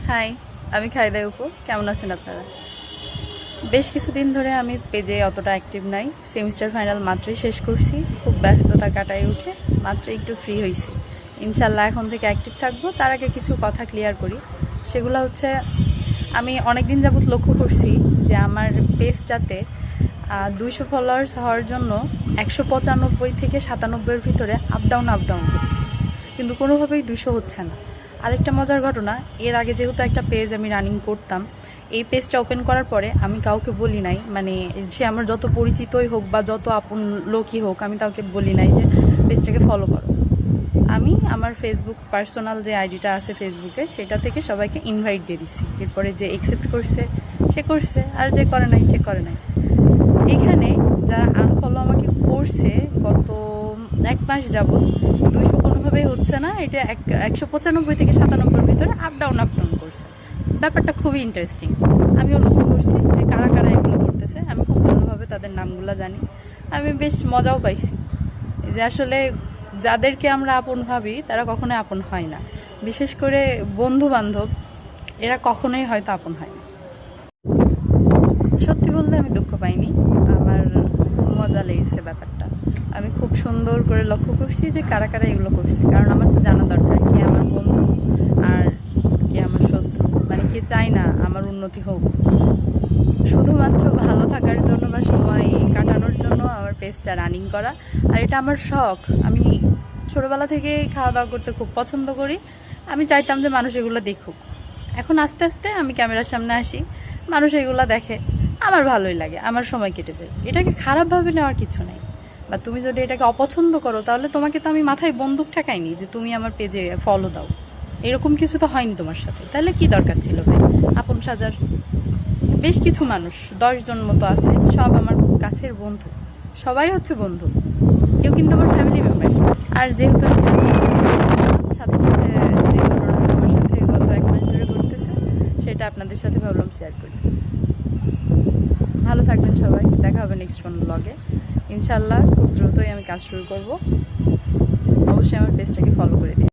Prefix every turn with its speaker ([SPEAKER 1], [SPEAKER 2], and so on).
[SPEAKER 1] High, আমি খাইদা উপু। কেমন আছেন আপনারা? বেশ কিছুদিন ধরে আমি পেজে অতটা অ্যাক্টিভ নাই। সেমিস্টার ফাইনাল মাত্রই শেষ করছি, খুব ব্যস্ততা কাটায় উঠে মাত্র একটু ফ্রি হয়েছি। ইনশাল্লাহ এখন থেকে অ্যাক্টিভ থাকবো। তার আগে কিছু কথা ক্লিয়ার করি। সেগুলো হচ্ছে, আমি অনেক দিন যাবৎ লক্ষ্য করছি যে আমার পেজটাতে 200 ফলোয়ার্স হওয়ার জন্য 195 থেকে 97-এর ভিতরে আপ ডাউন করতেছি, কিন্তু কোনোভাবেই 200 হচ্ছে না। আরেকটা মজার ঘটনা, এর আগে যেহেতু একটা পেজ আমি রানিং করতাম, এই পেজটা ওপেন করার পরে আমি কাউকে বলি নাই, মানে সে আমার যত পরিচিতই হোক বা যত আপন লোকই হোক, আমি কাউকে বলি নাই যে পেজটাকে ফলো করো। আমি আমার ফেসবুক পার্সোনাল যে আইডিটা আছে ফেসবুকে, সেটা থেকে সবাইকে ইনভাইট দিয়ে দিছি। এরপরে যে অ্যাকসেপ্ট করছে সে করছে, আর যে করে নাই সে করে নাই। এখানে যারা আনফলো আমাকে করছে গত 1 মাস যাবৎ, 200 কোনোভাবেই হচ্ছে না। এটা 195 থেকে 97-এর ভিতরে আপ ডাউন করছে। ব্যাপারটা খুবই ইন্টারেস্টিং। আমিও লক্ষ্য করছি যে কারা কারা এগুলো করতেছে। আমি খুব ভালোভাবে তাদের নামগুলো জানি। আমি বেশ মজাও পাইছি যে আসলে যাদেরকে আমরা আপন ভাবি তারা কখনোই আপন হয় না। বিশেষ করে বন্ধু বান্ধব, এরা কখনোই হয়তো আপন হয় না। সত্যি বলতে আমি দুঃখ পাইনি, আমার খুব মজা লেগেছে ব্যাপারটা। আমি খুব সুন্দর করে লক্ষ্য করছি যে কারা কারা এগুলো করছে, কারণ আমার তো জানা দরকার কে আমার বন্ধু আর কে আমার শত্রু। মানে কে চায় না আমার উন্নতি হোক, শুধুমাত্র ভালো থাকার জন্য বা সময় কাটানোর জন্য আমার পেজটা রানিং করা। আর এটা আমার শখ। আমি ছোটোবেলা থেকে খাওয়া দাওয়া করতে খুব পছন্দ করি। আমি চাইতাম যে মানুষ এগুলো দেখুক। এখন আস্তে আস্তে আমি ক্যামেরার সামনে আসি, মানুষ এগুলো দেখে, আমার ভালোই লাগে, আমার সময় কেটে যায়। এটাকে খারাপভাবে নেওয়ার কিছু নেই। বা তুমি যদি এটাকে অপছন্দ করো, তাহলে তোমাকে তো আমি মাথায় বন্দুক ঠেকাইনি যে তুমি আমার পেজে ফলো দাও। এরকম কিছু তো হয়নি তোমার সাথে। তাহলে কি দরকার ছিল ভাই আপন সাজার? বেশ কিছু মানুষ, 10 জন মতো আছে, সব আমার খুব কাছের বন্ধু। সবাই হচ্ছে বন্ধু, কেউ কিন্তু আমার ফ্যামিলি মেম্বার্স। আর যেহেতু সাথে সাথে যে ঘটনাটা আমার সাথে গত 1 মাস ধরে ঘটতেছে, সেটা আপনাদের সাথে ভাবলাম শেয়ার করি। ভালো থাকবেন সবাই, দেখা হবে নেক্সট কোন ব্লগে ইনশাল্লাহ। খুব দ্রুতই আমি কাজ শুরু করব। অবশ্যই আমার পেজটাকে ফলো করে দিন।